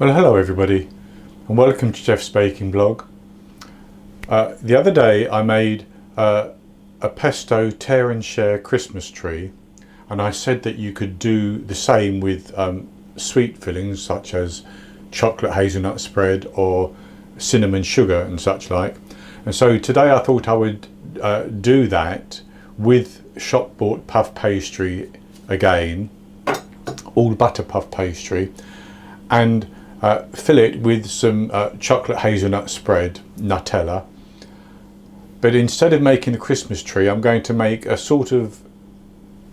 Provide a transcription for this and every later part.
Well, hello everybody and welcome to Jeff's Baking Blog. The other day I made a pesto tear and share Christmas tree, and I said that you could do the same with sweet fillings such as chocolate hazelnut spread or cinnamon sugar and such like. And so today I thought I would do that with shop bought puff pastry again, all butter puff pastry, and fill it with some chocolate hazelnut spread, Nutella. But instead of making the Christmas tree, I'm going to make a sort of,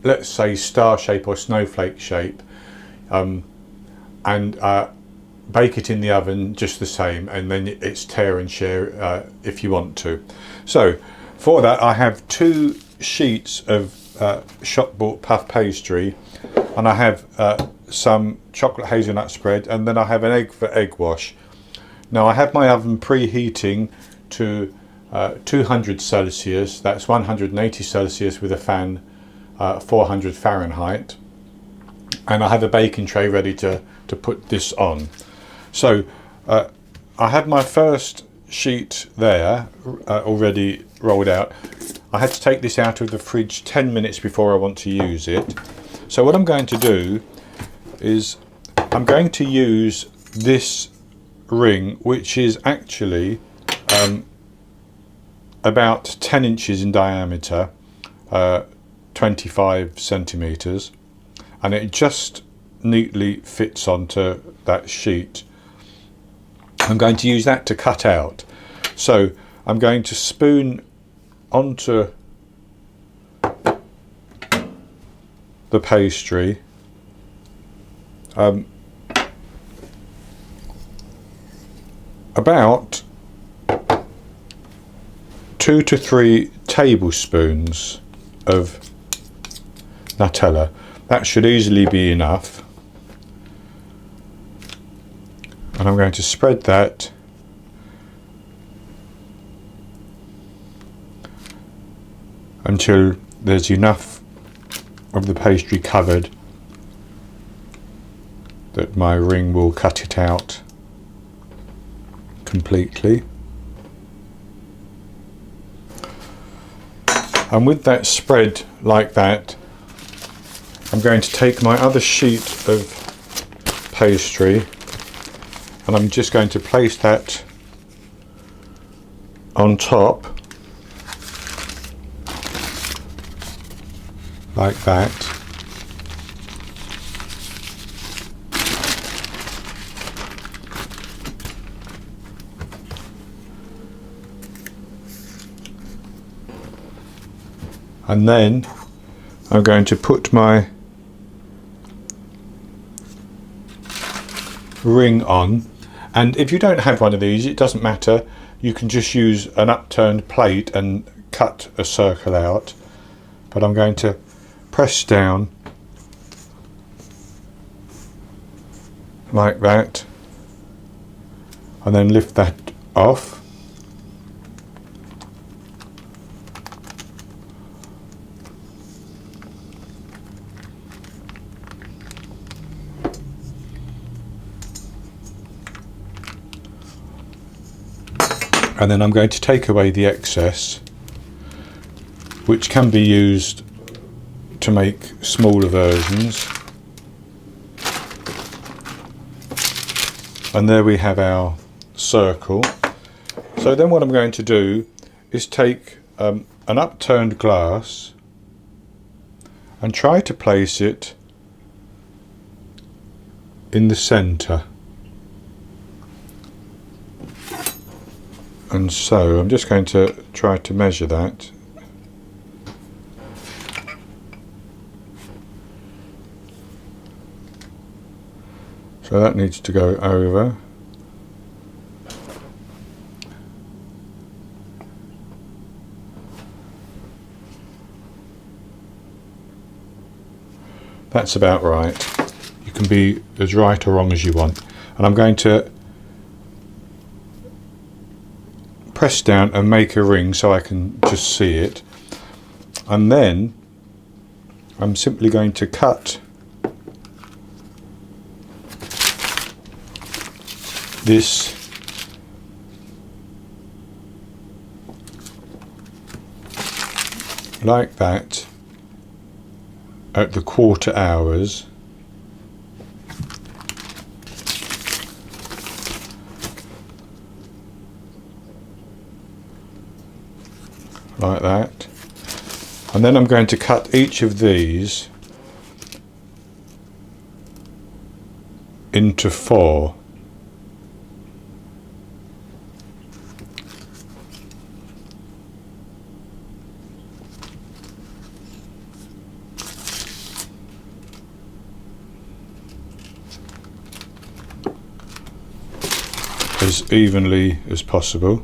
let's say, star shape or snowflake shape, and bake it in the oven just the same, and then it's tear and share if you want to. So for that I have 2 sheets of shop bought puff pastry, and I have some chocolate hazelnut spread, and then I have an egg for egg wash. Now I have my oven preheating to 200 Celsius, that's 180 Celsius with a fan, 400 Fahrenheit, and I have a baking tray ready to put this on. So I have my first sheet there already rolled out. I had to take this out of the fridge 10 minutes before I want to use it. So what I'm going to do is I'm going to use this ring, which is actually about 10 inches in diameter, 25 centimeters, and it just neatly fits onto that sheet. I'm going to use that to cut out. So I'm going to spoon onto the pastry about 2 to 3 tablespoons of Nutella. That should easily be enough. And I'm going to spread that until there's enough of the pastry covered that my ring will cut it out completely. And with that spread like that, I'm going to take my other sheet of pastry and I'm just going to place that on top like that. And then I'm going to put my ring on, and if you don't have one of these, it doesn't matter, you can just use an upturned plate and cut a circle out. But I'm going to press down like that and then lift that off. And then I'm going to take away the excess, which can be used to make smaller versions. And there we have our circle. So then what I'm going to do is take an upturned glass and try to place it in the centre. And so I'm just going to try to measure that. So that needs to go over. That's about right. You can be as right or wrong as you want. And I'm going to press down and make a ring so I can just see it, and then I'm simply going to cut this like that at the quarter hours, like that, and then I'm going to cut each of these into 4. As evenly as possible.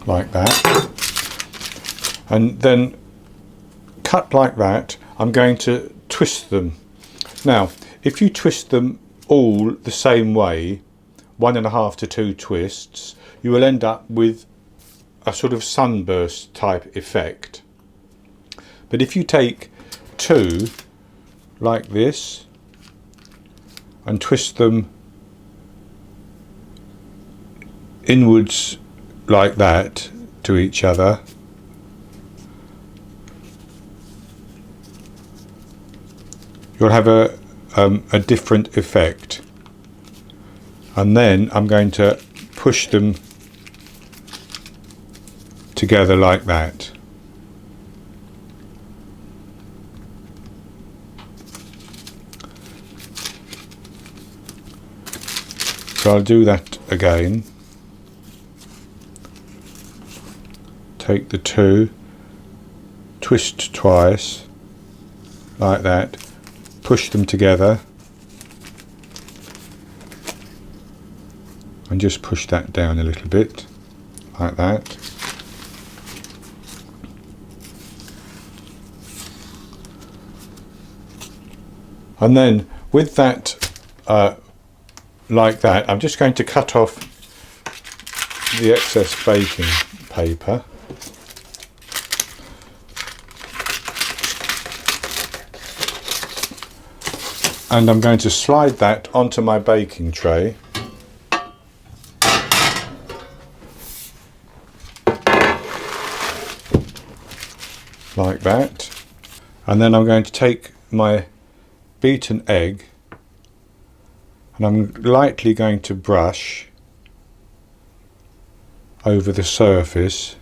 Like that, and then cut like that. I'm going to twist them. Now, if you twist them all the same way, 1.5 to 2 twists, you will end up with a sort of sunburst type effect. But if you take 2 like this and twist them inwards like that to each other, you'll have a different effect. And then I'm going to push them together like that. So I'll do that again. Take the 2, twist twice, like that, push them together, and just push that down a little bit, like that. And then with that, like that, I'm just going to cut off the excess baking paper. And I'm going to slide that onto my baking tray. Like that. And then I'm going to take my beaten egg and I'm lightly going to brush over the surface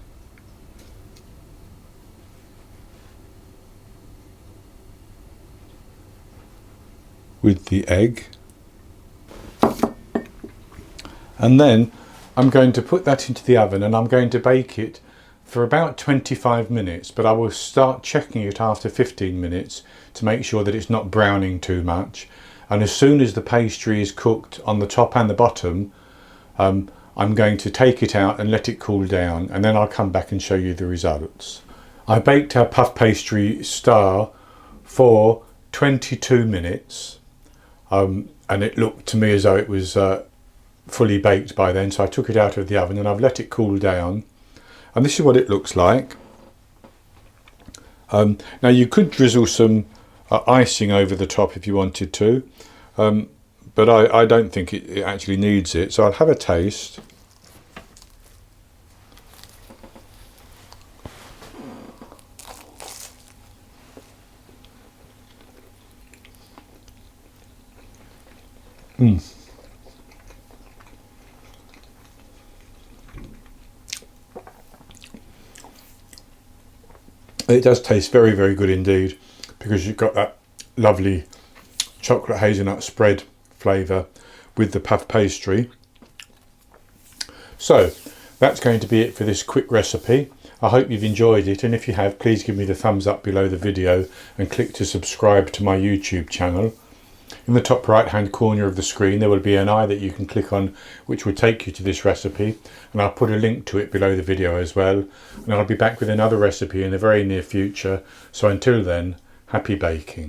with the egg, and then I'm going to put that into the oven and I'm going to bake it for about 25 minutes, but I will start checking it after 15 minutes to make sure that it's not browning too much. And as soon as the pastry is cooked on the top and the bottom, I'm going to take it out and let it cool down, and then I'll come back and show you the results. I baked our puff pastry star for 22 minutes. And it looked to me as though it was fully baked by then, so I took it out of the oven and I've let it cool down, and this is what it looks like. Now you could drizzle some icing over the top if you wanted to, but I don't think it actually needs it, so I'll have a taste. It does taste very, very good indeed, because you've got that lovely chocolate hazelnut spread flavour with the puff pastry. So that's going to be it for this quick recipe. I hope you've enjoyed it, and if you have, please give me the thumbs up below the video and click to subscribe to my YouTube channel. In the top right hand corner of the screen there will be an eye that you can click on, which will take you to this recipe, and I'll put a link to it below the video as well. And I'll be back with another recipe in the very near future, so until then, happy baking.